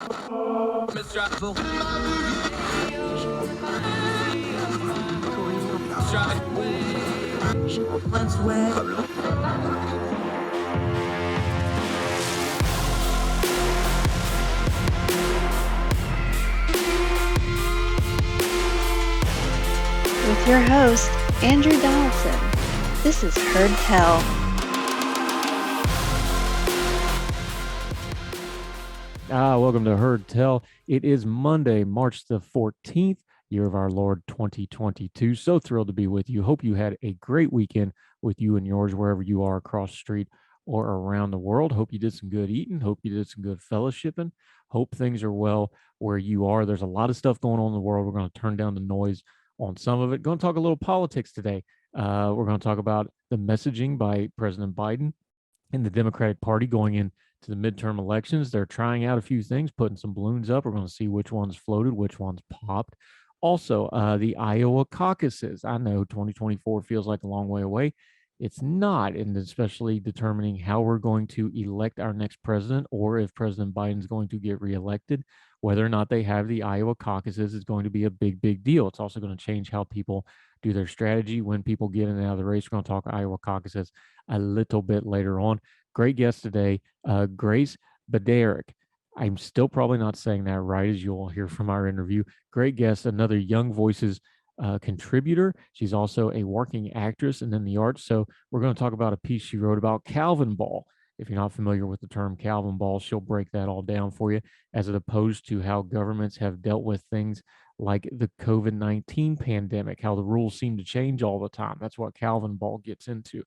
With your host, Andrew Donaldson. This is Heard Tell. Welcome to Heard Tell. It is Monday, March the 14th, year of our Lord 2022. So thrilled to be with you. Hope you had a great weekend with you and yours, wherever you are across the street or around the world. Hope you did some good eating. Hope you did some good fellowshipping. Hope things are well where you are. There's a lot of stuff going on in the world. We're going to turn down the noise on some of it. Going to talk a little politics today. We're going to talk about the messaging by President Biden and the Democratic Party going into the midterm elections. They're trying out a few things, putting some balloons up. We're going to see which ones floated, which ones popped. Also, the Iowa Caucuses. I know 2024 feels like a long way away. It's not, and especially determining how we're going to elect our next president, or if President Biden's going to get reelected. Whether or not they have the Iowa caucuses is going to be a big, big deal. It's also going to change how people do their strategy when people get in and out of the race. We're going to talk Iowa caucuses a little bit later on. Great guest today, Grace Bydalek. I'm still probably not saying that right, as you'll hear from our interview. Great guest, another Young Voices contributor. She's also a working actress and in the arts. So we're going to talk about a piece she wrote about Calvinball. If you're not familiar with the term Calvinball, she'll break that all down for you, as opposed to how governments have dealt with things like the COVID-19 pandemic, how the rules seem to change all the time. That's what Calvinball gets into.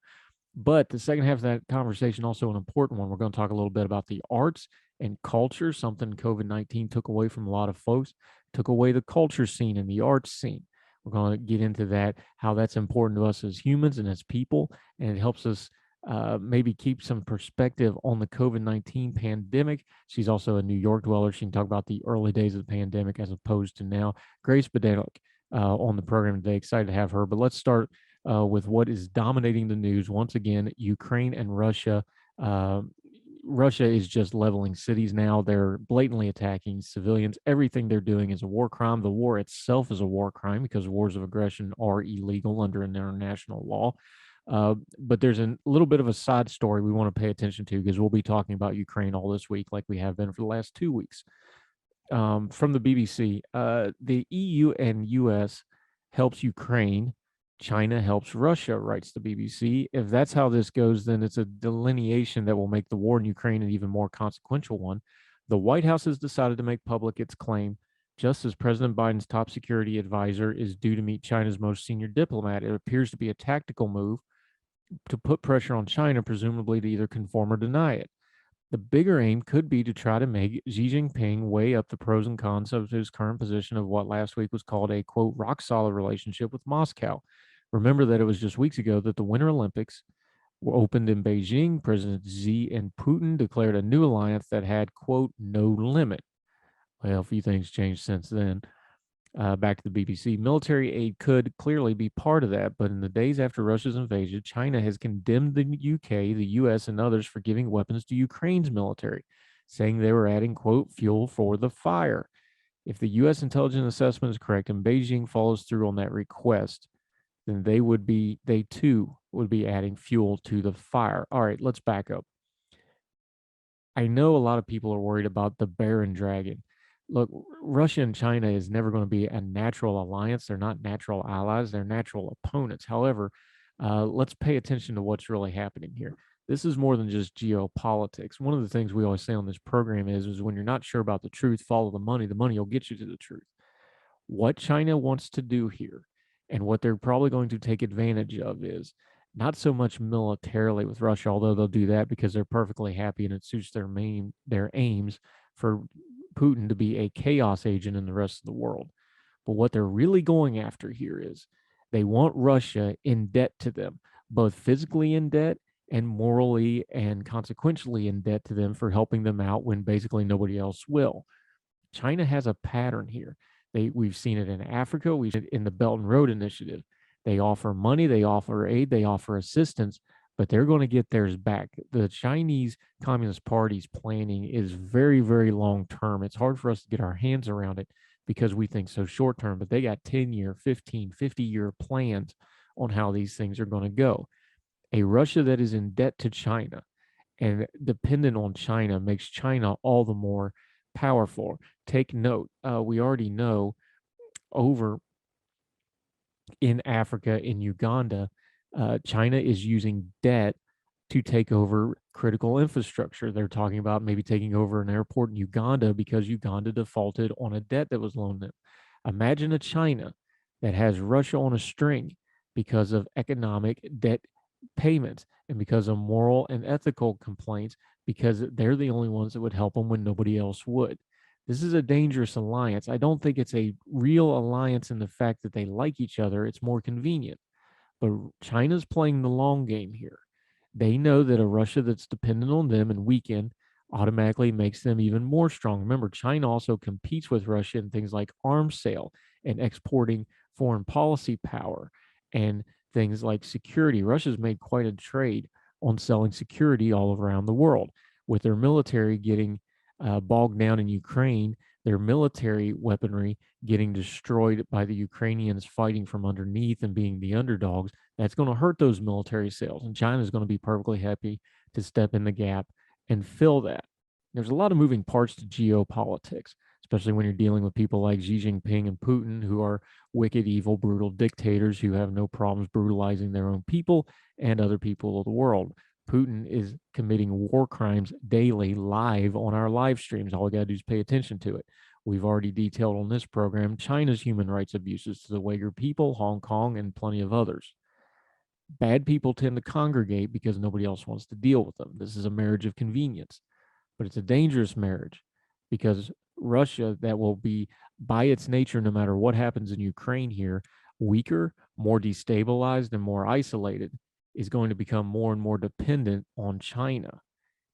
But the second half of that conversation, also an important one. We're going to talk a little bit about the arts and culture, something COVID-19 took away from a lot of folks, took away the culture scene and the arts scene. We're going to get into that, how that's important to us as humans and as people, and it helps us maybe keep some perspective on the COVID-19 pandemic. She's also a New York dweller. She can talk about the early days of the pandemic as opposed to now. Grace Bydalek on the program today. Excited to have her. But let's start with what is dominating the news. Once again, Ukraine and Russia. Russia is just leveling cities now. They're blatantly attacking civilians. Everything they're doing is a war crime. The war itself is a war crime because wars of aggression are illegal under international law. But there's a little bit of a side story we want to pay attention to, because we'll be talking about Ukraine all this week, like we have been for the last 2 weeks. From the BBC, the EU and US helps Ukraine. China helps Russia, writes the BBC. If that's how this goes, then it's a delineation that will make the war in Ukraine an even more consequential one. The White House has decided to make public its claim, just as President Biden's top security advisor is due to meet China's most senior diplomat. It appears to be a tactical move to put pressure on China, presumably to either conform or deny it. The bigger aim could be to try to make Xi Jinping weigh up the pros and cons of his current position of what last week was called a, quote, rock solid relationship with Moscow. Remember that it was just weeks ago that the Winter Olympics were opened in Beijing. President Xi and Putin declared a new alliance that had, quote, no limit. Well, a few things changed since then. Back to the BBC. Military aid could clearly be part of that, but in the days after Russia's invasion, China has condemned the UK, the US, and others for giving weapons to Ukraine's military, saying they were adding, quote, fuel for the fire. If the US intelligence assessment is correct and Beijing follows through on that request, then they too would be adding fuel to the fire. All right, let's back up. I know a lot of people are worried about the bear and dragon. Look, Russia and China is never going to be a natural alliance. They're not natural allies. They're natural opponents. However, let's pay attention to what's really happening here. This is more than just geopolitics. One of the things we always say on this program is when you're not sure about the truth, follow the money. The money will get you to the truth. What China wants to do here, and what they're probably going to take advantage of, is not so much militarily with Russia, although they'll do that because they're perfectly happy and it suits their aims for Putin to be a chaos agent in the rest of the world. But what they're really going after here is they want Russia in debt to them, both physically in debt and morally and consequentially in debt to them for helping them out when basically nobody else will. China has a pattern here. We've seen it in Africa. We've seen it in the Belt and Road Initiative. They offer money, they offer aid, they offer assistance, but they're going to get theirs back. The Chinese Communist Party's planning is very, very long term. It's hard for us to get our hands around it because we think so short term, but they got 10-year, 15, 50-year plans on how these things are going to go. A Russia that is in debt to China and dependent on China makes China all the more powerful. Take note, we already know over in Africa, in Uganda, China is using debt to take over critical infrastructure. They're talking about maybe taking over an airport in Uganda because Uganda defaulted on a debt that was loaned them. Imagine a China that has Russia on a string because of economic debt payments and because of moral and ethical complaints, because they're the only ones that would help them when nobody else would. This is a dangerous alliance. I don't think it's a real alliance in the fact that they like each other. It's more convenient. But China's playing the long game here. They know that a Russia that's dependent on them and weakened automatically makes them even more strong. Remember, China also competes with Russia in things like arms sale and exporting foreign policy power and things like security. Russia's made quite a trade on selling security all around the world, with their military getting bogged down in Ukraine, their military weaponry getting destroyed by the Ukrainians fighting from underneath and being the underdogs. That's going to hurt those military sales. And China is going to be perfectly happy to step in the gap and fill that. There's a lot of moving parts to geopolitics, especially when you're dealing with people like Xi Jinping and Putin, who are wicked, evil, brutal dictators who have no problems brutalizing their own people and other people of the world. Putin is committing war crimes daily live on our live streams. All we got to do is pay attention to it. We've already detailed on this program China's human rights abuses to the Uyghur people, Hong Kong, and plenty of others. Bad people tend to congregate because nobody else wants to deal with them. This is a marriage of convenience, but it's a dangerous marriage because Russia, that will be by its nature, no matter what happens in Ukraine here, weaker, more destabilized, and more isolated, is going to become more and more dependent on China.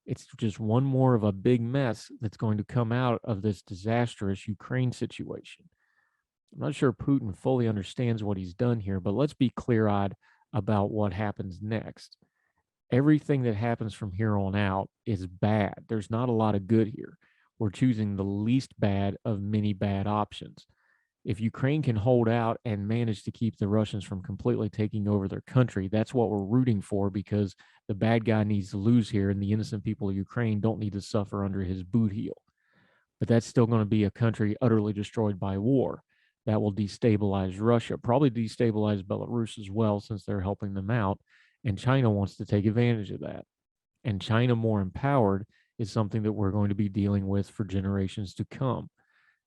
It's just one more of a big mess that's going to come out of this disastrous Ukraine situation. I'm not sure Putin fully understands what he's done here, but let's be clear eyed about what happens next. Everything that happens from here on out is bad. There's not a lot of good here. We're choosing the least bad of many bad options. If Ukraine can hold out and manage to keep the Russians from completely taking over their country, that's what we're rooting for, because the bad guy needs to lose here and the innocent people of Ukraine don't need to suffer under his boot heel. But that's still going to be a country utterly destroyed by war. That will destabilize Russia, probably destabilize Belarus as well, since they're helping them out. And China wants to take advantage of that. And China more empowered is something that we're going to be dealing with for generations to come.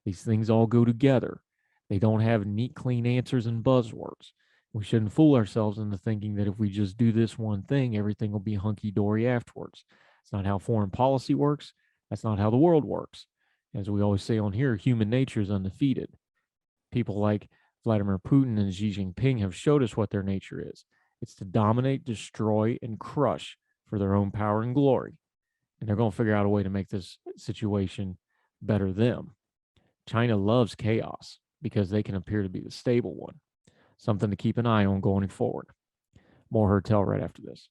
These things all go together. They don't have neat, clean answers and buzzwords. We shouldn't fool ourselves into thinking that if we just do this one thing, everything will be hunky dory afterwards. It's not how foreign policy works. That's not how the world works. As we always say on here, human nature is undefeated. People like Vladimir Putin and Xi Jinping have showed us what their nature is. It's to dominate, destroy, and crush for their own power and glory. And they're going to figure out a way to make this situation better them. China loves chaos because they can appear to be the stable one. Something to keep an eye on going forward. More Heard Tell right after this.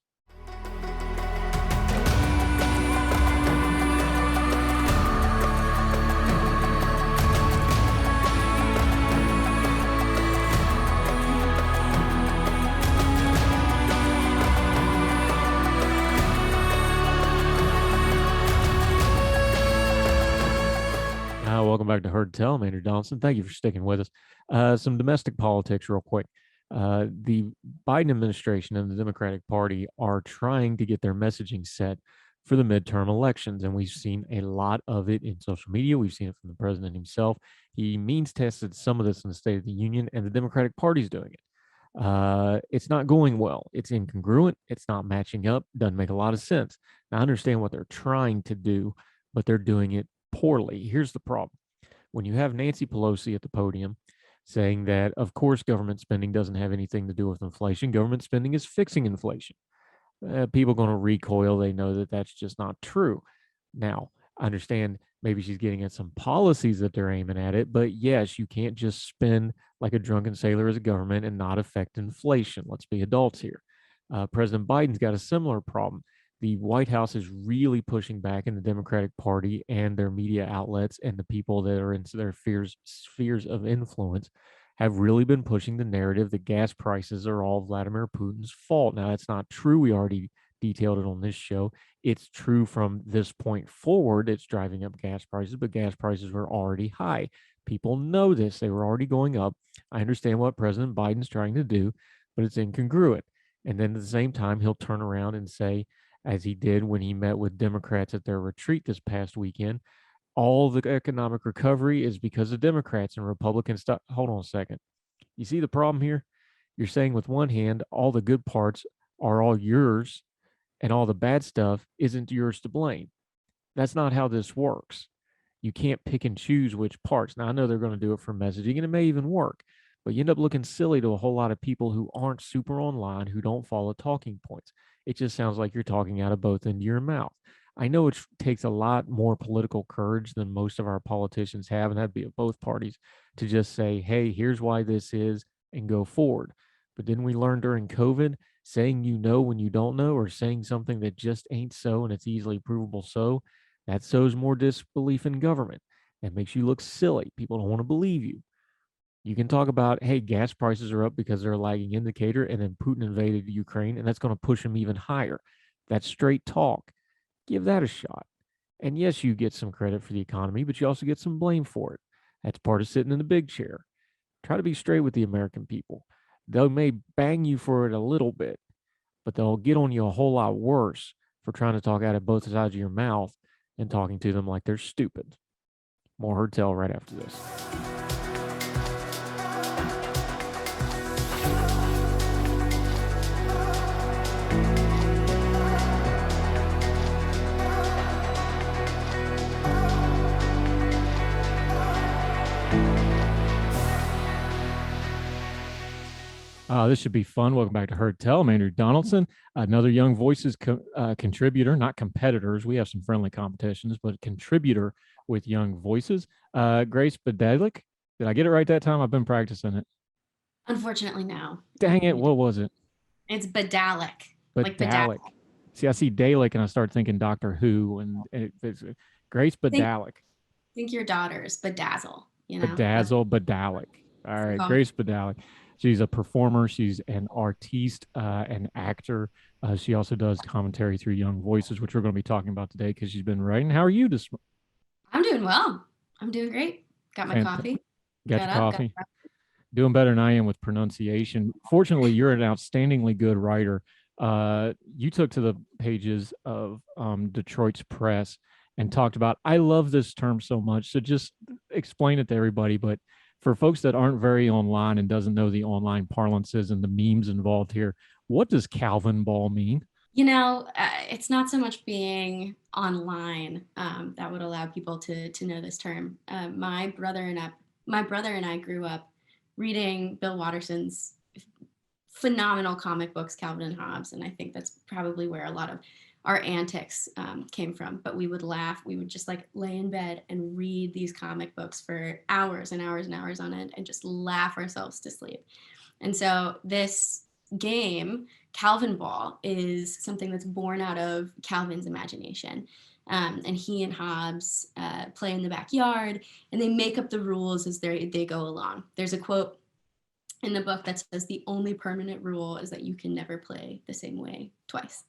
Welcome back to Heard Tell. I'm Andrew Donaldson. Thank you for sticking with us. Some domestic politics real quick. The Biden administration and the Democratic Party are trying to get their messaging set for the midterm elections, and we've seen a lot of it in social media. We've seen it from the president himself. He means tested some of this in the State of the Union, and the Democratic Party is doing it. It's not going well. It's incongruent. It's not matching up. Doesn't make a lot of sense. Now, I understand what they're trying to do, but they're doing it poorly. Here's the problem. When you have Nancy Pelosi at the podium saying that, of course, government spending doesn't have anything to do with inflation, government spending is fixing inflation. People are going to recoil. They know that that's just not true. Now, I understand maybe she's getting at some policies that they're aiming at it, but yes, you can't just spend like a drunken sailor as a government and not affect inflation. Let's be adults here. President Biden's got a similar problem. The White House is really pushing back in the Democratic Party and their media outlets and the people that are into their spheres of influence have really been pushing the narrative that gas prices are all Vladimir Putin's fault. Now, that's not true. We already detailed it on this show. It's true from this point forward. It's driving up gas prices, but gas prices were already high. People know this. They were already going up. I understand what President Biden's trying to do, but it's incongruent. And then at the same time, he'll turn around and say, as he did when he met with Democrats at their retreat this past weekend, all the economic recovery is because of Democrats and Republicans. Hold on a second. You see the problem here? You're saying with one hand, all the good parts are all yours and all the bad stuff isn't yours to blame. That's not how this works. You can't pick and choose which parts. Now, I know they're going to do it for messaging, and it may even work, but you end up looking silly to a whole lot of people who aren't super online, who don't follow talking points. It just sounds like you're talking out of both ends of your mouth. I know it takes a lot more political courage than most of our politicians have, and that'd be of both parties, to just say, hey, here's why this is, and go forward. But didn't we learn during COVID, saying you know when you don't know, or saying something that just ain't so and it's easily provable so, that sows more disbelief in government. That makes you look silly. People don't want to believe you. You can talk about, hey, gas prices are up because they're a lagging indicator, and then Putin invaded Ukraine, and that's going to push them even higher. That's straight talk. Give that a shot. And yes, you get some credit for the economy, but you also get some blame for it. That's part of sitting in the big chair. Try to be straight with the American people. They may bang you for it a little bit, but they'll get on you a whole lot worse for trying to talk out of both sides of your mouth and talking to them like they're stupid. More Heard Tell right after this. This should be fun. Welcome back to Heard Tell. I'm Andrew Donaldson, another Young Voices contributor, not competitors. We have some friendly competitions, but contributor with Young Voices. Grace Bydalek. Did I get it right that time? I've been practicing it. Unfortunately, no. Dang it. What was it? It's Bydalek. Like Bydalek. See, I see Dalek and I start thinking Doctor Who, and it's Grace Bydalek. I think your daughter's Bedazzle. You know? Bydalek. All right, Grace Bydalek. She's a performer. She's an artiste, an actor. She also does commentary through Young Voices, which we're going to be talking about today because she's been writing. How are you this morning? I'm doing well. I'm doing great. Got my coffee. Got your coffee. Doing better than I am with pronunciation. Fortunately, you're an outstandingly good writer. You took to the pages of Detroit's Press and talked about, I love this term so much. So just explain it to everybody. But for folks that aren't very online and doesn't know the online parlances and the memes involved here, what does Calvinball mean? You know, it's not so much being online that would allow people to know this term. My brother and I grew up reading Bill Watterson's phenomenal comic books, Calvin and Hobbes, and I think that's probably where a lot of our antics came from. But we would laugh. We would just like lay in bed and read these comic books for hours and hours and hours on end and just laugh ourselves to sleep. And so this game, Calvinball, is something that's born out of Calvin's imagination. And he and Hobbes play in the backyard, and they make up the rules as they go along. There's a quote in the book that says the only permanent rule is that you can never play the same way twice.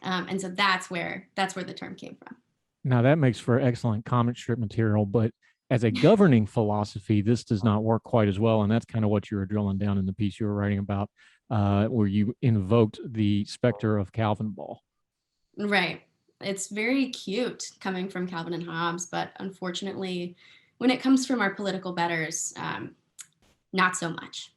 And so that's where the term came from. Now that makes for excellent comic strip material, but as a governing philosophy, this does not work quite as well. And that's kind of what you were drilling down in the piece you were writing about, where you invoked the specter of Calvinball. Right. It's very cute coming from Calvin and Hobbes, but unfortunately, when it comes from our political betters, not so much.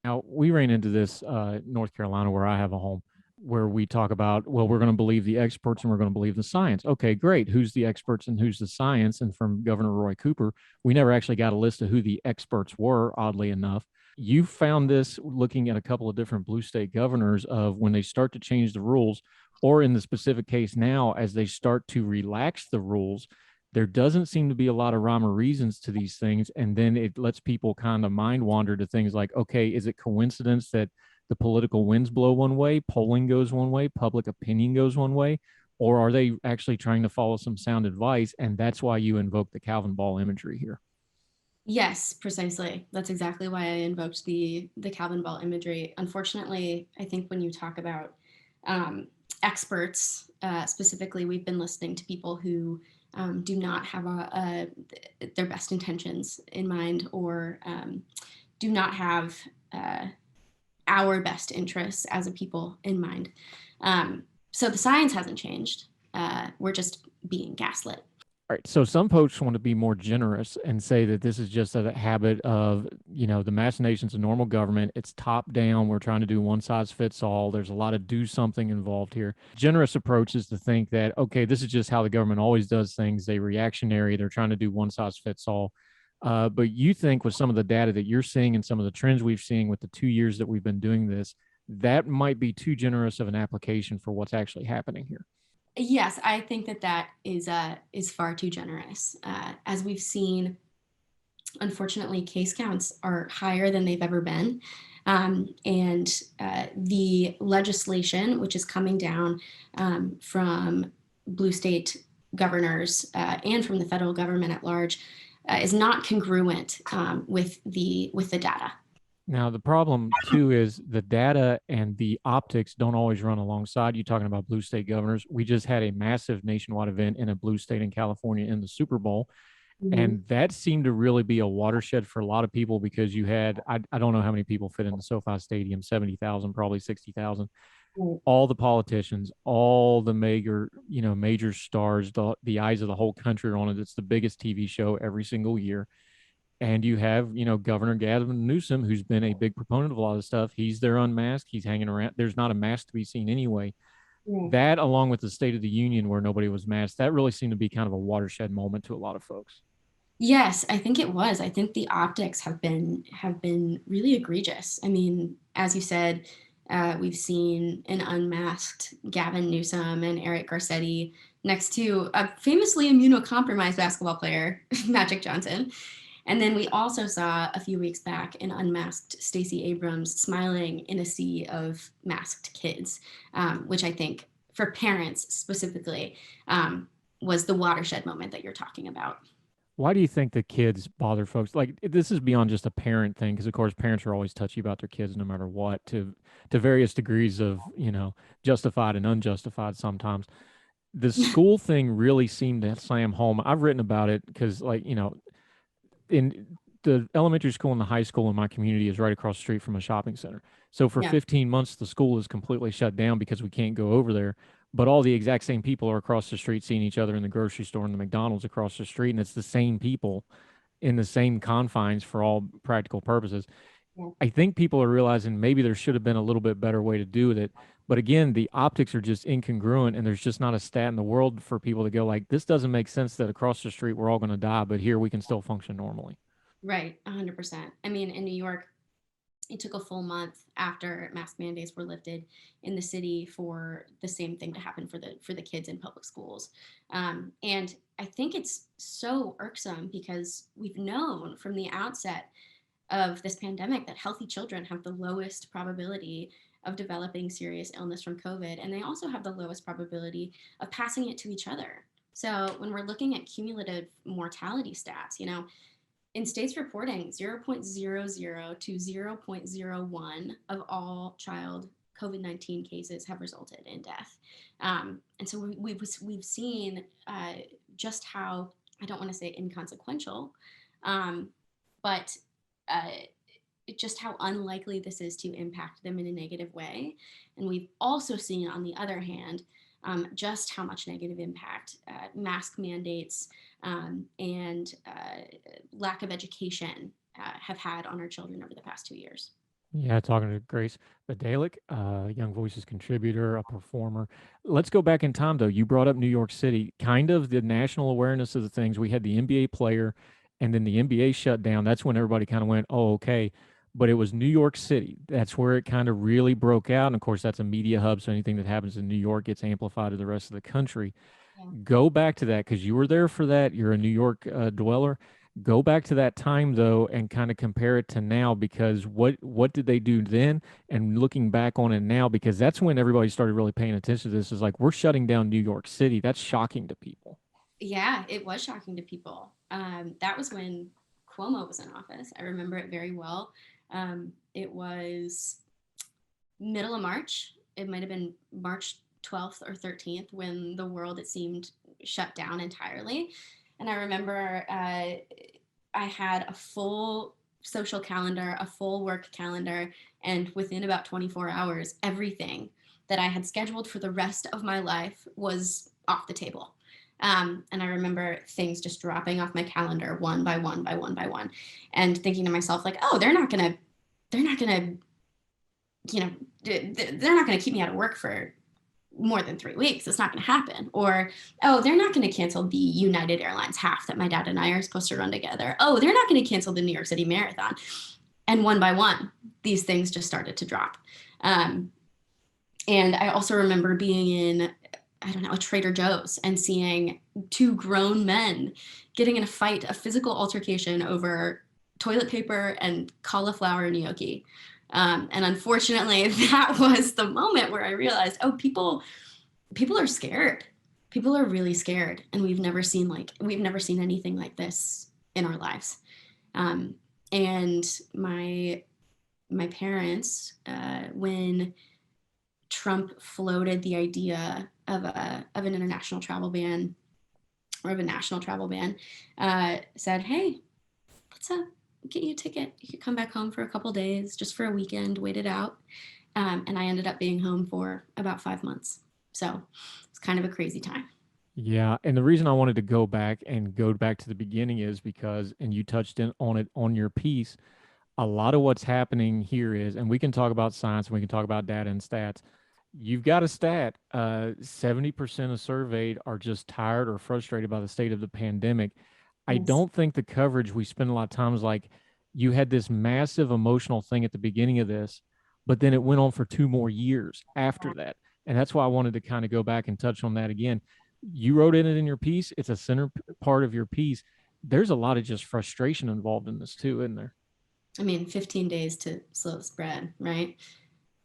Now, we ran into this North Carolina, where I have a home, where we talk about, well, we're going to believe the experts and we're going to believe the science. Okay, great. Who's the experts and who's the science? And from Governor Roy Cooper, we never actually got a list of who the experts were, oddly enough. You found this looking at a couple of different blue state governors of when they start to change the rules, or in the specific case now, as they start to relax the rules, there doesn't seem to be a lot of rhyme or reasons to these things. And then it lets people kind of mind wander to things like, okay, is it coincidence that the political winds blow one way, polling goes one way, public opinion goes one way, or are they actually trying to follow some sound advice? And that's why you invoke the Calvinball imagery here. Yes, precisely. That's exactly why I invoked the Calvinball imagery. Unfortunately, I think when you talk about experts, specifically, we've been listening to people who do not have their best intentions in mind, or do not have our best interests as a people in mind. So the science hasn't changed. We're just being gaslit. All right. So some folks want to be more generous and say that this is just a habit of, the machinations of normal government. It's top down. We're trying to do one size fits all. There's a lot of do something involved here. Generous approach is to think that, okay, this is just how the government always does things. They reactionary. They're trying to do one size fits all. But you think with some of the data that you're seeing and some of the trends we've seen with the 2 years that we've been doing this, that might be too generous of an application for what's actually happening here. Yes, I think that is far too generous. As we've seen, unfortunately, case counts are higher than they've ever been. And the legislation, which is coming down from blue state governors and from the federal government at large, is not congruent with the data. Now, the problem too is the data and the optics don't always run alongside. You talking about blue state governors. We just had a massive nationwide event in a blue state in California in the Super Bowl. Mm-hmm. And that seemed to really be a watershed for a lot of people because you had, I don't know how many people fit in the SoFi Stadium, 70,000, probably 60,000. Right. All the politicians, all the major stars, the eyes of the whole country are on it. It's the biggest TV show every single year. And you have, Governor Gavin Newsom, who's been a big proponent of a lot of stuff. He's there unmasked. He's hanging around. There's not a mask to be seen anyway. Yeah. That, along with the State of the Union where nobody was masked, that really seemed to be kind of a watershed moment to a lot of folks. Yes, I think it was. I think the optics have been really egregious. I mean, as you said, we've seen an unmasked Gavin Newsom and Eric Garcetti next to a famously immunocompromised basketball player, Magic Johnson. And then we also saw a few weeks back an unmasked Stacey Abrams smiling in a sea of masked kids, which I think for parents specifically was the watershed moment that you're talking about. Why do you think the kids bother folks? Like, this is beyond just a parent thing, because of course parents are always touchy about their kids no matter what, to various degrees of, justified and unjustified sometimes. The school thing really seemed to slam home. I've written about it because, like, in the elementary school and the high school in my community is right across the street from a shopping center. So for 15 months, the school is completely shut down because we can't go over there. But all the exact same people are across the street seeing each other in the grocery store and the McDonald's across the street. And it's the same people in the same confines for all practical purposes. Yeah. I think people are realizing maybe there should have been a little bit better way to do it. But again, the optics are just incongruent, and there's just not a stat in the world for people to go like, this doesn't make sense that across the street we're all going to die, but here we can still function normally. Right, 100%. I mean, in New York, it took a full month after mask mandates were lifted in the city for the same thing to happen for the kids in public schools. And I think it's so irksome because we've known from the outset of this pandemic that healthy children have the lowest probability of developing serious illness from COVID, and they also have the lowest probability of passing it to each other. So when we're looking at cumulative mortality stats, in states reporting 0.00 to 0.01 of all child COVID-19 cases have resulted in death. And so we've seen just how, I don't want to say inconsequential, but just how unlikely this is to impact them in a negative way. And we've also seen, on the other hand, just how much negative impact mask mandates and lack of education have had on our children over the past 2 years. Yeah, talking to Grace Bydalek, Young Voices contributor, a performer. Let's go back in time, though. You brought up New York City, kind of the national awareness of the things. We had the NBA player, and then the NBA shut down. That's when everybody kind of went, oh, okay. But it was New York City. That's where it kind of really broke out. And of course, that's a media hub. So anything that happens in New York gets amplified to the rest of the country. Yeah. Go back to that because you were there for that. You're a New York dweller. Go back to that time though and kind of compare it to now, because what did they do then? And looking back on it now, because that's when everybody started really paying attention to this, is like, we're shutting down New York City. That's shocking to people. Yeah, it was shocking to people. That was when Cuomo was in office. I remember it very well. It was middle of March. It might have been March 12th or 13th when the world, it seemed, shut down entirely. And I remember I had a full social calendar, a full work calendar, and within about 24 hours, everything that I had scheduled for the rest of my life was off the table. And I remember things just dropping off my calendar one by one by one by one, and thinking to myself, like, oh, they're not gonna, you know, they're not gonna keep me out of work for more than 3 weeks. It's not going to happen. Or, oh, they're not going to cancel the United Airlines half that my dad and I are supposed to run together. Oh, they're not going to cancel the New York City Marathon. And one by one, these things just started to drop. And I also remember being in, I don't know, a Trader Joe's and seeing two grown men getting in a fight, a physical altercation over toilet paper and cauliflower gnocchi. And unfortunately, that was the moment where I realized, oh, people are scared. People are really scared, and we've never seen anything like this in our lives. And my parents, when Trump floated the idea of an international travel ban, or of a national travel ban, said, "Hey, let's get you a ticket. You could come back home for a couple days, just for a weekend, wait it out." And I ended up being home for about 5 months. So it's kind of a crazy time. Yeah, and the reason I wanted to go back to the beginning is because, and you touched on it on your piece, a lot of what's happening here is, and we can talk about science and we can talk about data and stats. You've got a stat, 70% of surveyed are just tired or frustrated by the state of the pandemic. I Yes. don't think the coverage, we spend a lot of times, like, you had this massive emotional thing at the beginning of this, but then it went on for 2 more years after that. And that's why I wanted to kind of go back and touch on that again. You wrote it in your piece. It's a center part of your piece. There's a lot of just frustration involved in this too, isn't there? I mean, 15 days to slow the spread, right?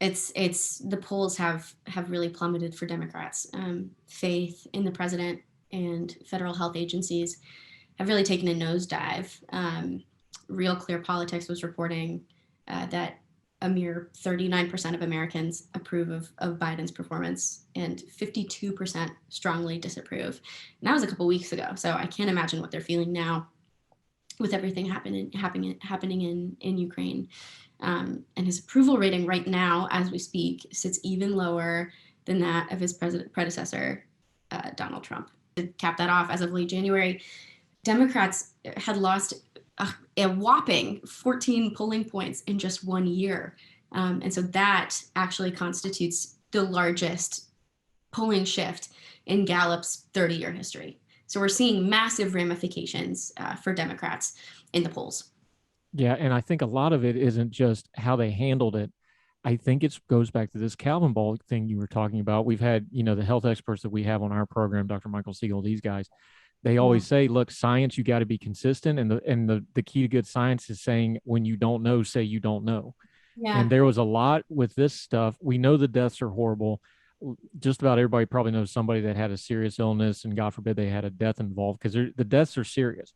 It's the polls have really plummeted for Democrats. Faith in the president and federal health agencies have really taken a nosedive. Real Clear Politics was reporting that a mere 39% of Americans approve of Biden's performance, and 52% strongly disapprove. And that was a couple weeks ago. So I can't imagine what they're feeling now with everything happening in Ukraine. And his approval rating right now, as we speak, sits even lower than that of his predecessor, Donald Trump. To cap that off, as of late January, Democrats had lost a whopping 14 polling points in just 1 year. And so that actually constitutes the largest polling shift in Gallup's 30-year history. So we're seeing massive ramifications for Democrats in the polls. Yeah, and I think a lot of it isn't just how they handled it. I think it goes back to this Calvinball thing you were talking about. We've had, the health experts that we have on our program, Dr. Michael Siegel, these guys, they always say, look, science, you got to be consistent. And the key to good science is saying, when you don't know, say you don't know. Yeah. And there was a lot with this stuff. We know the deaths are horrible. Just about everybody probably knows somebody that had a serious illness, and God forbid they had a death involved, because the deaths are serious.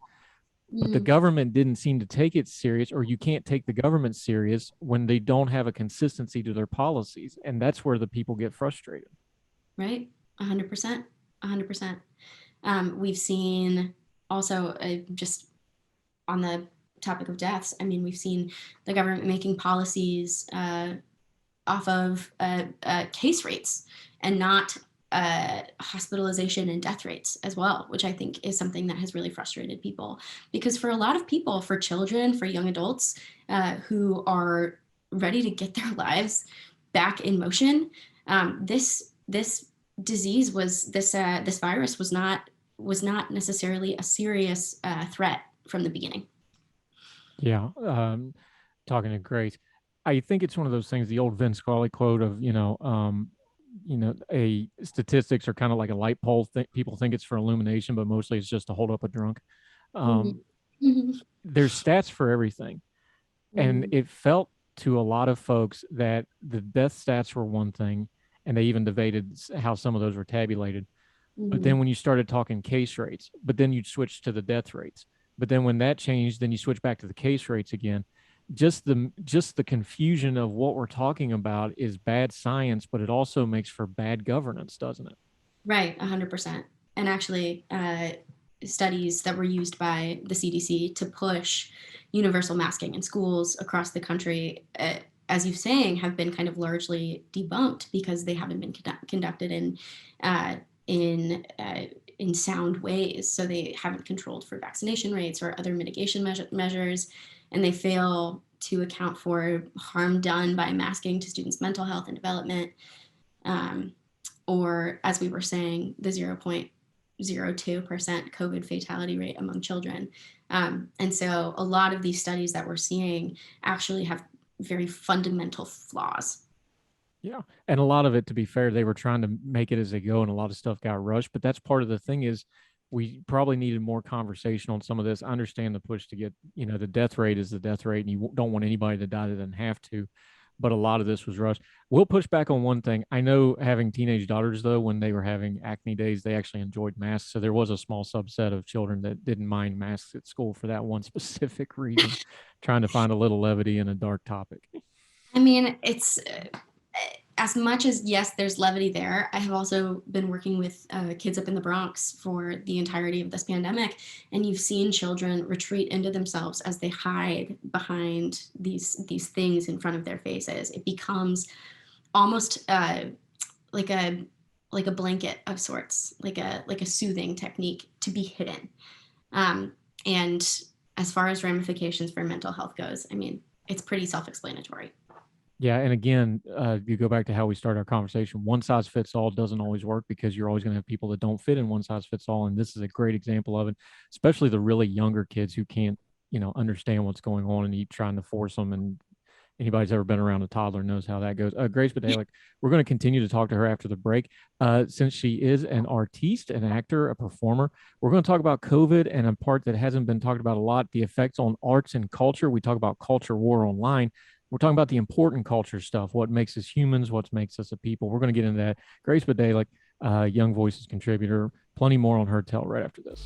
But the government didn't seem to take it serious, or you can't take the government serious when they don't have a consistency to their policies. And that's where the people get frustrated. Right. 100%. 100%. We've seen also, just on the topic of deaths, I mean, we've seen the government making policies off of case rates and not hospitalization and death rates as well, which I think is something that has really frustrated people. Because for a lot of people, for children, for young adults who are ready to get their lives back in motion, this disease this virus was not necessarily a serious threat from the beginning. Yeah. Talking to Grace, I think it's one of those things, the old Vince Scully quote of, a statistics are kind of like a light pole. People think it's for illumination, but mostly it's just to hold up a drunk. Mhm. There's stats for everything. And it felt to a lot of folks that the death stats were one thing, and they even debated how some of those were tabulated. But then when you started talking case rates, but then you'd switch to the death rates. But then when that changed, then you switch back to the case rates again. Just the confusion of what we're talking about is bad science, but it also makes for bad governance, doesn't it? Right, 100%. And actually, studies that were used by the CDC to push universal masking in schools across the country, as you're saying, have been kind of largely debunked because they haven't been conducted uh, in uh, in sound ways. So they haven't controlled for vaccination rates or other mitigation measures, and they fail to account for harm done by masking to students' mental health and development. Um, or, as we were saying, the 0.02% COVID fatality rate among children. And so a lot of these studies that we're seeing actually have very fundamental flaws. Yeah. And a lot of it, to be fair, they were trying to make it as they go, and a lot of stuff got rushed. But that's part of the thing is we probably needed more conversation on some of this. I understand the push to get, the death rate is the death rate, and you don't want anybody to die that doesn't have to. But a lot of this was rushed. We'll push back on one thing. I know having teenage daughters, though, when they were having acne days, they actually enjoyed masks. So there was a small subset of children that didn't mind masks at school for that one specific reason, trying to find a little levity in a dark topic. I mean, it's as much as, yes, there's levity there. I have also been working with kids up in the Bronx for the entirety of this pandemic, and you've seen children retreat into themselves as they hide behind these things in front of their faces. It becomes almost like a blanket of sorts, like a soothing technique to be hidden. And as far as ramifications for mental health goes, I mean, it's pretty self-explanatory. Yeah, and again, you go back to how we started our conversation. One size fits all doesn't always work because you're always going to have people that don't fit in one size fits all, and this is a great example of it. Especially the really younger kids who can't, understand what's going on, and you trying to force them. And anybody's ever been around a toddler knows how that goes. Grace Bydalek, we're going to continue to talk to her after the break. Since she is an artiste, an actor, a performer, we're going to talk about COVID and a part that hasn't been talked about a lot: the effects on arts and culture. We talk about culture war online. We're talking about the important culture stuff, what makes us humans, what makes us a people. We're going to get into that. Grace Bydalek, Young Voices contributor. Plenty more on Heard Tell right after this.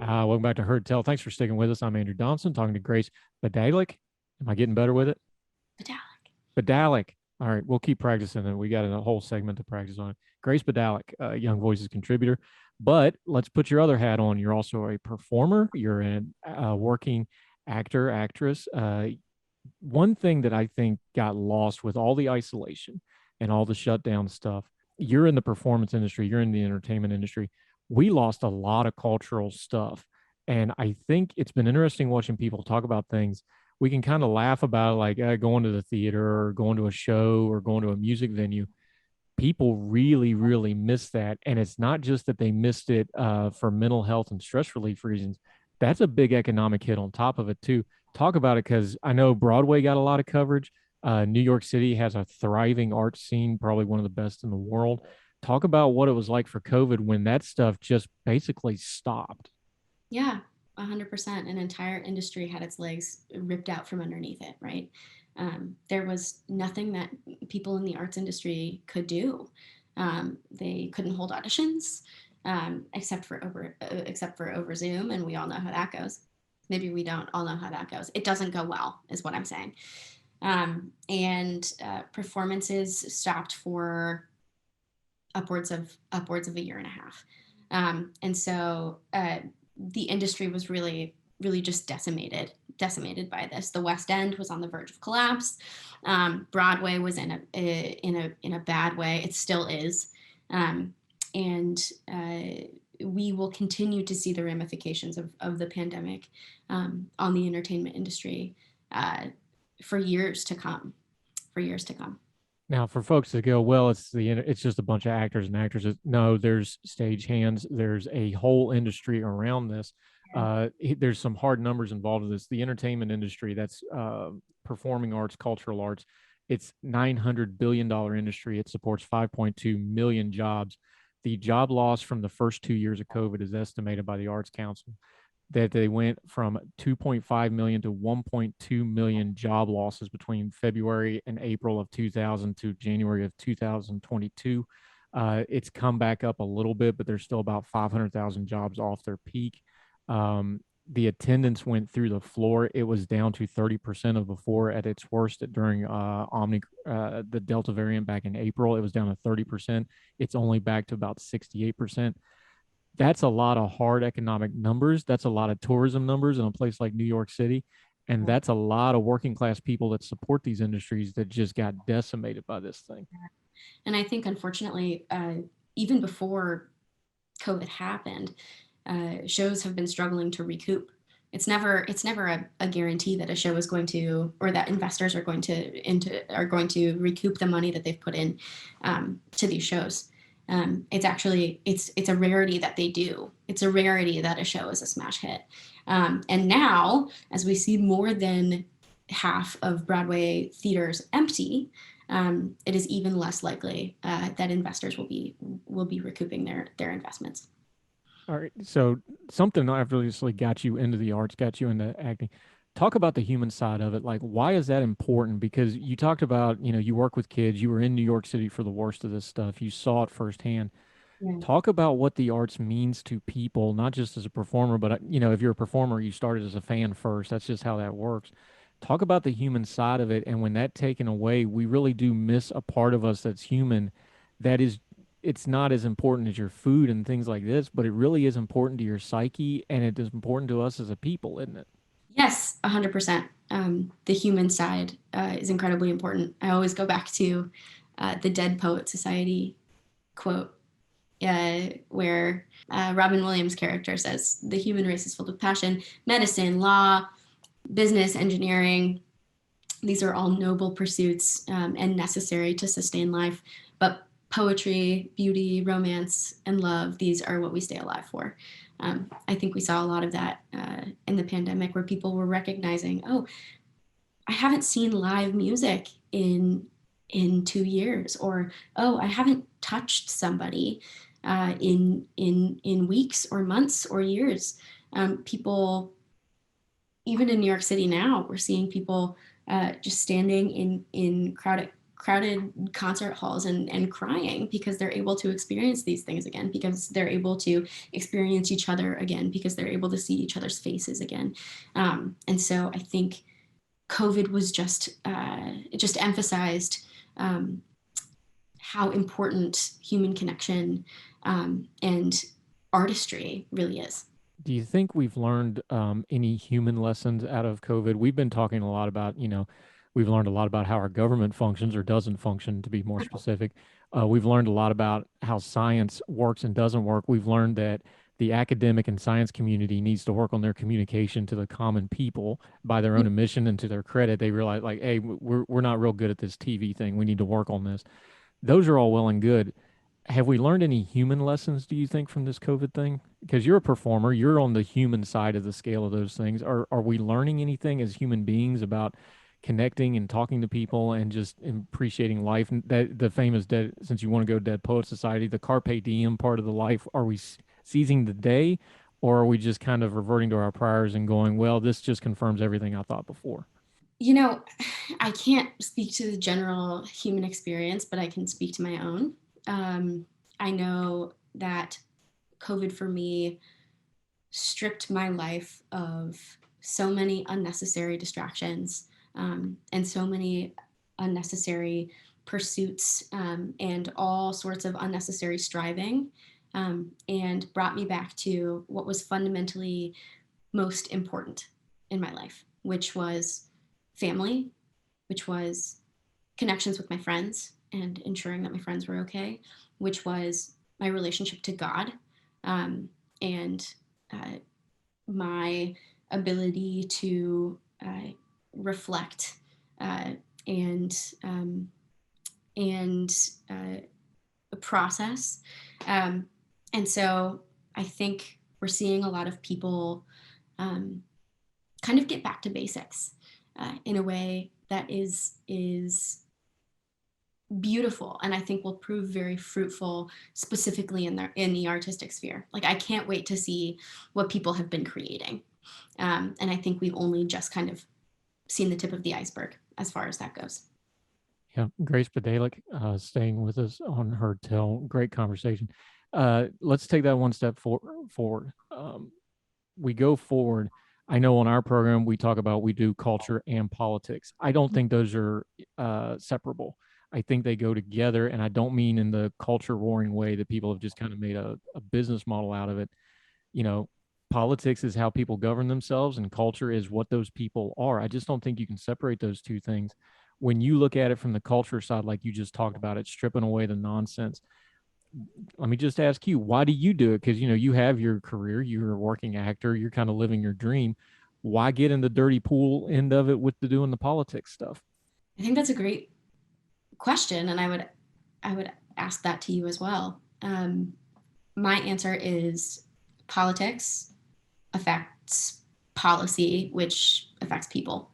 Welcome back to Heard Tell. Thanks for sticking with us. I'm Andrew Donaldson, talking to Grace Bydalek. Am I getting better with it? Bydalek. All right, we'll keep practicing it. We got a whole segment to practice on. Grace Bydalek, Young Voices contributor. But let's put your other hat on. You're also a performer. You're a working actor, actress. One thing that I think got lost with all the isolation and all the shutdown stuff, you're in the performance industry, you're in the entertainment industry. We lost a lot of cultural stuff. And I think it's been interesting watching people talk about things. We can kind of laugh about like going to the theater or going to a show or going to a music venue. People really, really miss that. And it's not just that they missed it for mental health and stress relief reasons. That's a big economic hit on top of it, too. Talk about it, because I know Broadway got a lot of coverage. New York City has a thriving art scene, probably one of the best in the world. Talk about what it was like for COVID when that stuff just basically stopped. Yeah, 100%. An entire industry had its legs ripped out from underneath it, right? There was nothing that people in the arts industry could do. They couldn't hold auditions, except for over Zoom, and we all know how that goes. Maybe we don't all know how that goes. It doesn't go well, is what I'm saying. And performances stopped for upwards of a year and a half. And so the industry was really just decimated by this. The West End was on the verge of collapse. Broadway was in a bad way. It still is. And we will continue to see the ramifications of the pandemic on the entertainment industry for years to come. Now, for folks that go, well, it's just a bunch of actors and actresses. No, there's stage hands. There's a whole industry around this. There's some hard numbers involved in this. The entertainment industry, that's performing arts, cultural arts, it's $900 billion industry. It supports 5.2 million jobs. The job loss from the first 2 years of COVID is estimated by the Arts Council that they went from 2.5 million to 1.2 million job losses between February and April of 2000 to January of 2022. It's come back up a little bit, but there's still about 500,000 jobs off their peak. The attendance went through the floor. It was down to 30% of before at its worst during the Delta variant back in April. It was down to 30%. It's only back to about 68%. That's a lot of hard economic numbers. That's a lot of tourism numbers in a place like New York City. And that's a lot of working class people that support these industries that just got decimated by this thing. And I think, unfortunately, even before COVID happened, shows have been struggling to recoup. It's never a guarantee that a show is going to, or that investors are going to recoup the money that they've put in to these shows. It's actually it's a rarity that they do. It's a rarity that a show is a smash hit. And now, as we see more than half of Broadway theaters empty, it is even less likely that investors will be recouping their investments. All right. So something obviously got you into the arts, got you into acting. Talk about the human side of it. Like, why is that important? Because you talked about, you work with kids, you were in New York City for the worst of this stuff, you saw it firsthand. Yeah. Talk about what the arts means to people, not just as a performer, but if you're a performer, you started as a fan first. That's just how that works. Talk about the human side of it, and when that taken away, we really do miss a part of us that's human. That is, it's not as important as your food and things like this, but it really is important to your psyche, and it is important to us as a people, isn't it? Yes, 100%. The human side is incredibly important. I always go back to the Dead Poet Society quote, where Robin Williams' character says, "The human race is filled with passion, medicine, law, business, engineering. These are all noble pursuits and necessary to sustain life. But poetry, beauty, romance, and love, these are what we stay alive for." I think we saw a lot of that in the pandemic, where people were recognizing, oh, I haven't seen live music in 2 years, or oh, I haven't touched somebody in weeks or months or years. People, even in New York City now, we're seeing people just standing in crowded concert halls and crying because they're able to experience these things again, because they're able to experience each other again, because they're able to see each other's faces again. And so I think COVID was it just emphasized how important human connection and artistry really is. Do you think we've learned any human lessons out of COVID? We've been talking a lot about, we've learned a lot about how our government functions or doesn't function, to be more specific. We've learned a lot about how science works and doesn't work. We've learned that the academic and science community needs to work on their communication to the common people by their own admission, and to their credit. They realize, like, hey, we're not real good at this TV thing. We need to work on this. Those are all well and good. Have we learned any human lessons, do you think, from this COVID thing? Because you're a performer, you're on the human side of the scale of those things. Are we learning anything as human beings about connecting and talking to people and just appreciating life? And that the famous dead, since you want to go Dead Poet Society, the carpe diem part of the life, are we seizing the day, or are we just kind of reverting to our priors and going, well, this just confirms everything I thought before? I can't speak to the general human experience, but I can speak to my own. I know that COVID for me stripped my life of so many unnecessary distractions and so many unnecessary pursuits and all sorts of unnecessary striving, and brought me back to what was fundamentally most important in my life, which was family, which was connections with my friends and ensuring that my friends were okay, which was my relationship to God, and my ability to reflect uh, and and process. And so I think we're seeing a lot of people kind of get back to basics in a way that is beautiful, and I think will prove very fruitful, specifically in the artistic sphere. Like, I can't wait to see what people have been creating, and I think we've only just kind of seen the tip of the iceberg as far as that goes. Yeah, Grace Bydalek, staying with us on Heard Tell. Great conversation. Let's take that one step forward. We go forward. I know on our program we talk about we do culture and politics. I don't think those are separable. I think they go together, and I don't mean in the culture warring way that people have just kind of made a business model out of it. You know, politics is how people govern themselves, and culture is what those people are. I just don't think you can separate those two things. When you look at it from the culture side, like you just talked about, it stripping away the nonsense. Let me just ask you, why do you do it? Because you have your career, you're a working actor, you're kind of living your dream. Why get in the dirty pool end of it with doing the politics stuff? I think that's a great question, and I would ask that to you as well. My answer is politics affects policy, which affects people.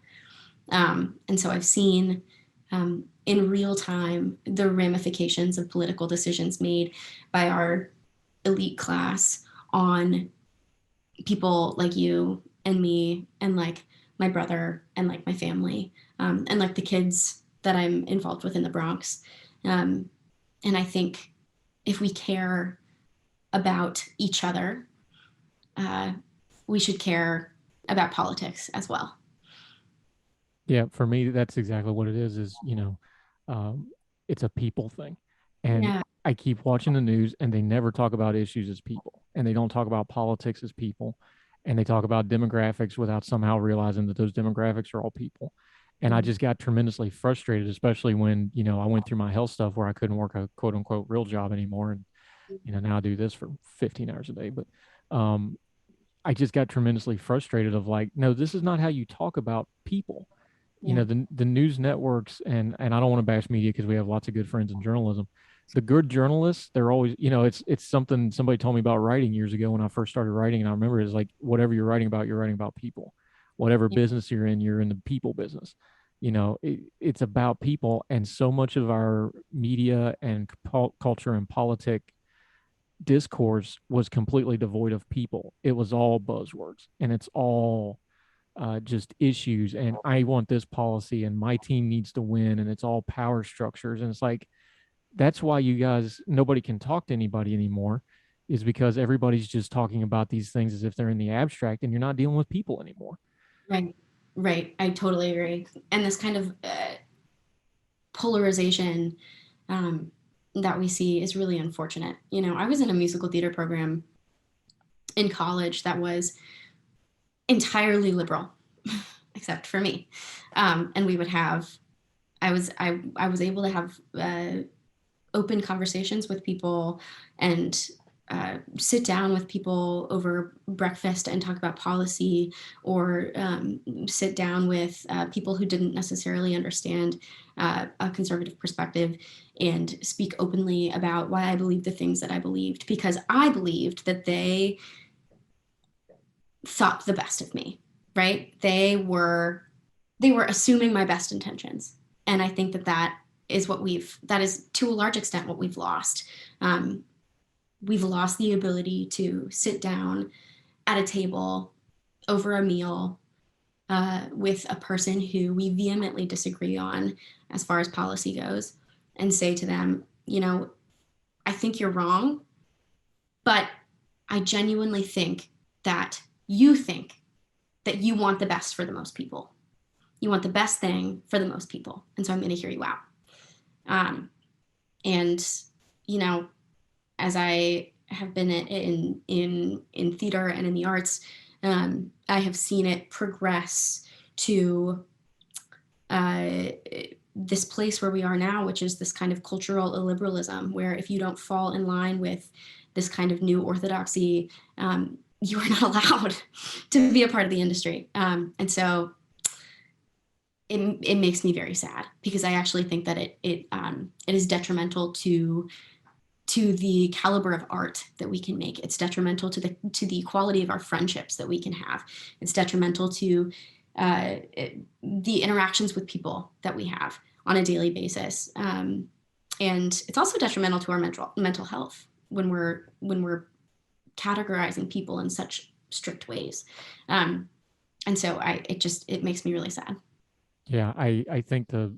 And so I've seen in real time the ramifications of political decisions made by our elite class on people like you and me and like my brother and like my family and like the kids that I'm involved with in the Bronx. And I think if we care about each other, we should care about politics as well. Yeah, for me, that's exactly what it is, it's a people thing. And Yeah. I keep watching the news and they never talk about issues as people. And they don't talk about politics as people. And they talk about demographics without somehow realizing that those demographics are all people. And I just got tremendously frustrated, especially when, I went through my health stuff where I couldn't work a quote unquote real job anymore. And, now I do this for 15 hours a day. But I just got tremendously frustrated of like, no, this is not how you talk about people. Yeah. The news networks, and I don't want to bash media because we have lots of good friends in journalism. The good journalists, they're always, it's something somebody told me about writing years ago when I first started writing, and I remember it's like whatever you're writing about people. Whatever business you're in the people business. It's about people, and so much of our media and culture and politic discourse was completely devoid of people. It was all buzzwords, and it's all just issues. And I want this policy, and my team needs to win, and it's all power structures. And it's like, that's why you guys, nobody can talk to anybody anymore, is because everybody's just talking about these things as if they're in the abstract, and you're not dealing with people anymore. Right. Right. I totally agree. And this kind of polarization that we see is really unfortunate. I was in a musical theater program in college that was entirely liberal, except for me. And we would have, I was able to have open conversations with people and sit down with people over breakfast and talk about policy, or sit down with people who didn't necessarily understand a conservative perspective and speak openly about why I believed the things that I believed, because I believed that they thought the best of me, right? They were assuming my best intentions. And I think that is to a large extent what we've lost. We've lost the ability to sit down at a table over a meal with a person who we vehemently disagree on as far as policy goes, and say to them, I think you're wrong, but I genuinely think that you want the best for the most people. You want the best thing for the most people. And so I'm going to hear you out. And, as I have been in theater and in the arts, I have seen it progress to this place where we are now, which is this kind of cultural illiberalism, where if you don't fall in line with this kind of new orthodoxy, you are not allowed to be a part of the industry. And so it makes me very sad, because I actually think that it is detrimental to to the caliber of art that we can make. It's detrimental to the quality of our friendships that we can have. It's detrimental to the interactions with people that we have on a daily basis. And it's also detrimental to our mental health when we're categorizing people in such strict ways. And so it makes me really sad. Yeah, I think the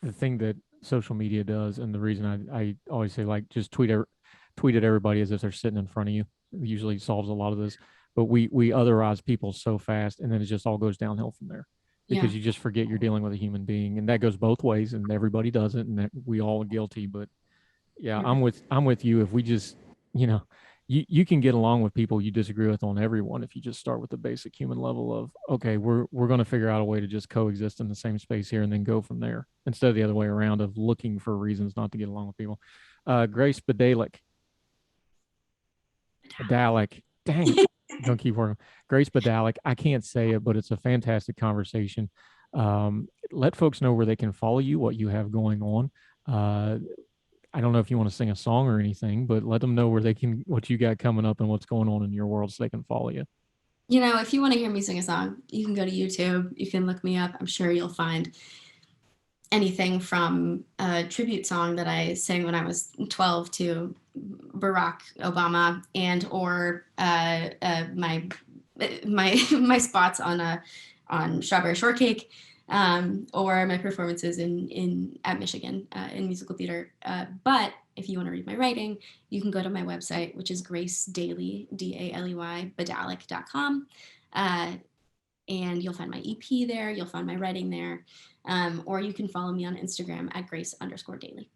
thing that social media does, and the reason I always say, like, just tweet at everybody as if they're sitting in front of you, it usually solves a lot of this. But we otherize people so fast, and then it just all goes downhill from there, because Yeah. you just forget you're dealing with a human being, and that goes both ways, and everybody does it, and that we all are guilty. But yeah, I'm with you. If we just, you know, you can get along with people you disagree with on everyone if you just start with the basic human level of, okay, we're going to figure out a way to just coexist in the same space here, and then go from there, instead of the other way around of looking for reasons not to get along with people. Grace Bydalek, dang it, gonna keep working. Grace Bydalek, I can't say it, but it's a fantastic conversation. Let folks know where they can follow you, what you have going on. I don't know if you want to sing a song or anything, but let them know where they can, what you got coming up and what's going on in your world, so they can follow you. If you want to hear me sing a song, you can go to YouTube. You can look me up. I'm sure you'll find anything from a tribute song that I sang when I was 12 to Barack Obama, and or my spots on Strawberry Shortcake, or my performances at Michigan in musical theater. But if you want to read my writing, you can go to my website, which is Grace Daly, DALEY, Bydalek.com. And you'll find my EP there. You'll find my writing there. Or you can follow me on Instagram at Grace_Daly.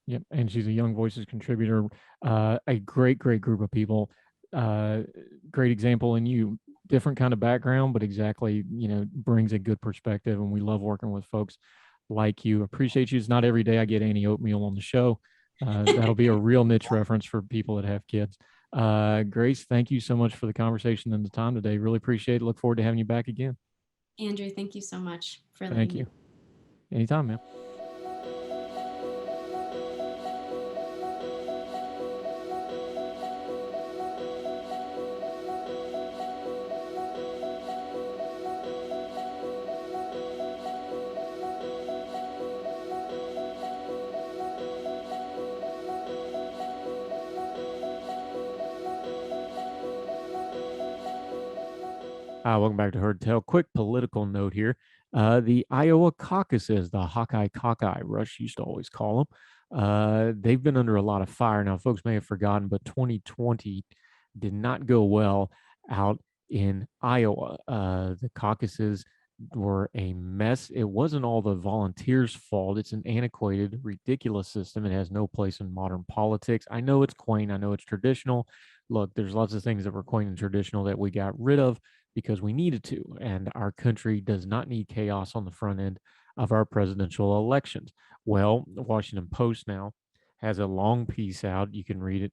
Yep. And she's a Young Voices contributor, a great group of people. Great example in you, different kind of background, but exactly, brings a good perspective. And we love working with folks like you. Appreciate you. It's not every day I get Annie Oatmeal on the show. That'll be a real niche reference for people that have kids. Grace, thank you so much for the conversation and the time today. Really appreciate it. Look forward to having you back again. Andrew, thank you so much for letting Thank me. you. Anytime, man. Welcome back to Heard Tell. Quick political note here. The Iowa Caucuses, the Hawkeye Cockeye, Rush used to always call them. They've been under a lot of fire. Now, folks may have forgotten, but 2020 did not go well out in Iowa. The caucuses were a mess. It wasn't all the volunteers' fault. It's an antiquated, ridiculous system. It has no place in modern politics. I know it's quaint. I know it's traditional. Look, there's lots of things that were quaint and traditional that we got rid of because we needed to, and our country does not need chaos on the front end of our presidential elections. Well, the Washington Post now has a long piece out. You can read it.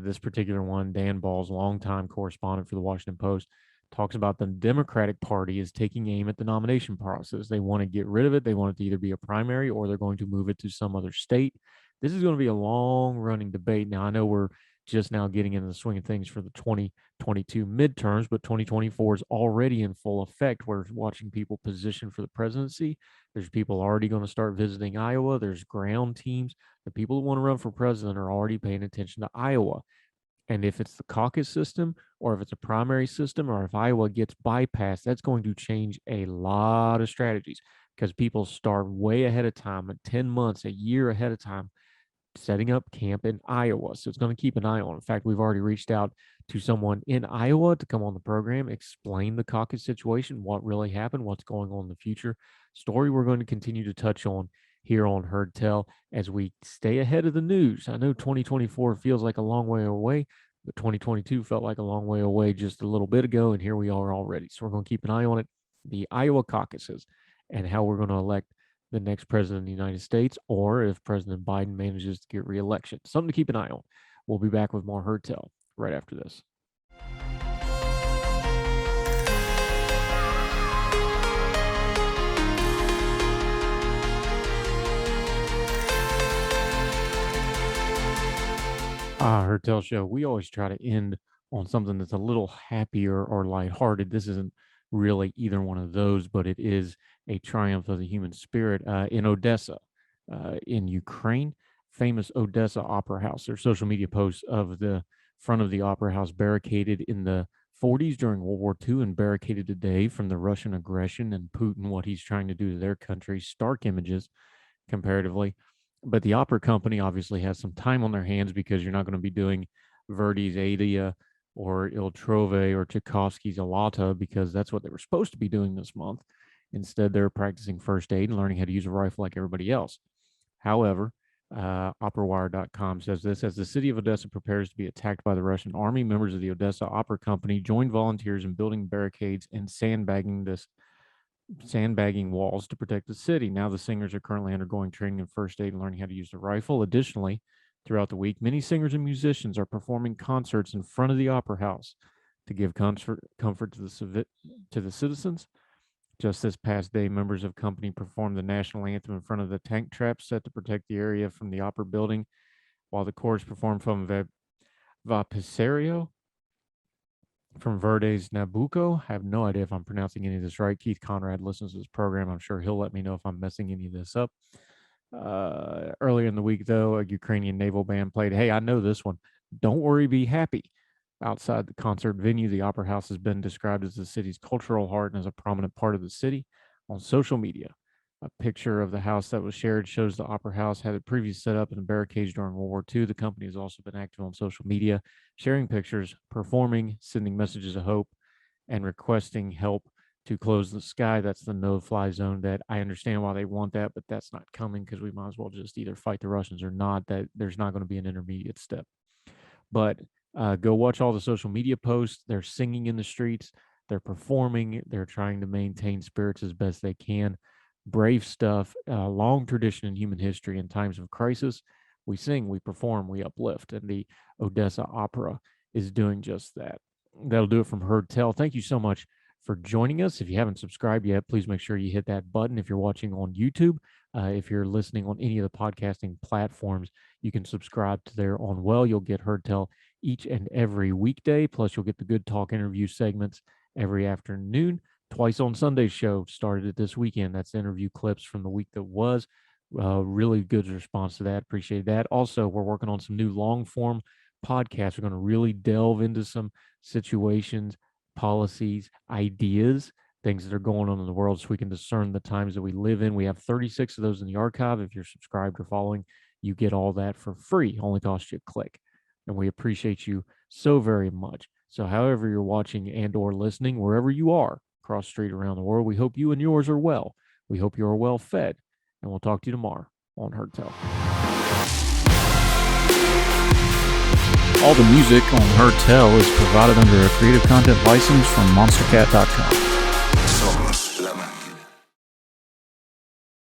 This particular one, Dan Ball's longtime correspondent for the Washington Post, talks about the Democratic Party is taking aim at the nomination process. They want to get rid of it. They want it to either be a primary or they're going to move it to some other state. This is going to be a long-running debate. Now, I know we're just now getting into the swing of things for the 2022 midterms, but 2024 is already in full effect. We're watching people position for the presidency. There's people already going to start visiting Iowa. There's ground teams. The people who want to run for president are already paying attention to Iowa. And if it's the caucus system, or if it's a primary system, or if Iowa gets bypassed, that's going to change a lot of strategies, because people start way ahead of time, 10 months, a year ahead of time, setting up camp in Iowa. So it's going to keep an eye on. In fact, we've already reached out to someone in Iowa to come on the program, explain the caucus situation, what really happened, what's going on in the future. Story we're going to continue to touch on here on Heard Tell as we stay ahead of the news. I know 2024 feels like a long way away, but 2022 felt like a long way away just a little bit ago, and here we are already. So we're going to keep an eye on it, the Iowa caucuses, and how we're going to elect the next president of the United States, or if President Biden manages to get reelection. Something to keep an eye on. We'll be back with more Heard Tell right after this. Her Tell Show, we always try to end on something that's a little happier or lighthearted. This isn't really either one of those, but it is a triumph of the human spirit in Odessa, in Ukraine. Famous Odessa Opera House. There's social media posts of the front of the opera house barricaded in the 40s during World War II and barricaded today from the Russian aggression and Putin, what he's trying to do to their country. Stark images comparatively. But the opera company obviously has some time on their hands because you're not going to be doing Verdi's Aida or Il Trove or Tchaikovsky's Alata because that's what they were supposed to be doing this month. Instead, they're practicing first aid and learning how to use a rifle like everybody else. However, OperaWire.com says this: as the city of Odessa prepares to be attacked by the Russian army, members of the Odessa Opera Company joined volunteers in building barricades and sandbagging walls to protect the city. Now the singers are currently undergoing training in first aid and learning how to use the rifle. Additionally, throughout the week, many singers and musicians are performing concerts in front of the opera house to give comfort to the citizens. Just this past day, members of company performed the national anthem in front of the tank trap set to protect the area from the opera building, while the chorus performed from Vapisario from Verdi's Nabucco. I have no idea if I'm pronouncing any of this right. Keith Conrad listens to this program. I'm sure he'll let me know if I'm messing any of this up. Earlier in the week, though, a Ukrainian naval band played, hey, I know this one, Don't Worry, Be Happy. Outside the concert venue, the Opera House has been described as the city's cultural heart and as a prominent part of the city. On social media, a picture of the house that was shared shows the Opera House had it previously set up in barricades during World War II. The company has also been active on social media, sharing pictures, performing, sending messages of hope, and requesting help to close the sky. That's the no-fly zone that I understand why they want that, but that's not coming because we might as well just either fight the Russians or not. That there's not going to be an intermediate step. But go watch all the social media posts. They're singing in the streets. They're performing. They're trying to maintain spirits as best they can. Brave stuff. Long tradition in human history. In times of crisis, we sing, we perform, we uplift. And the Odessa Opera is doing just that. That'll do it from Heard Tell. Thank you so much for joining us. If you haven't subscribed yet, please make sure you hit that button. If you're watching on YouTube, if you're listening on any of the podcasting platforms, you can subscribe to there on Well. You'll get Heard Tell each and every weekday. Plus, you'll get the Good Talk interview segments every afternoon. Twice on Sunday's show started it this weekend. That's interview clips from the week that was. Really good response to that. Appreciate that. Also, we're working on some new long form podcasts. We're going to really delve into some situations, policies, ideas, things that are going on in the world so we can discern the times that we live in. We have 36 of those in the archive. If you're subscribed or following, you get all that for free. Only costs you a click. And we appreciate you so very much. So however you're watching and or listening, wherever you are, across the street, around the world, we hope you and yours are well. We hope you are well fed. And we'll talk to you tomorrow on Heard Tell. All the music on Heard Tell is provided under a Creative Content license from monstercat.com.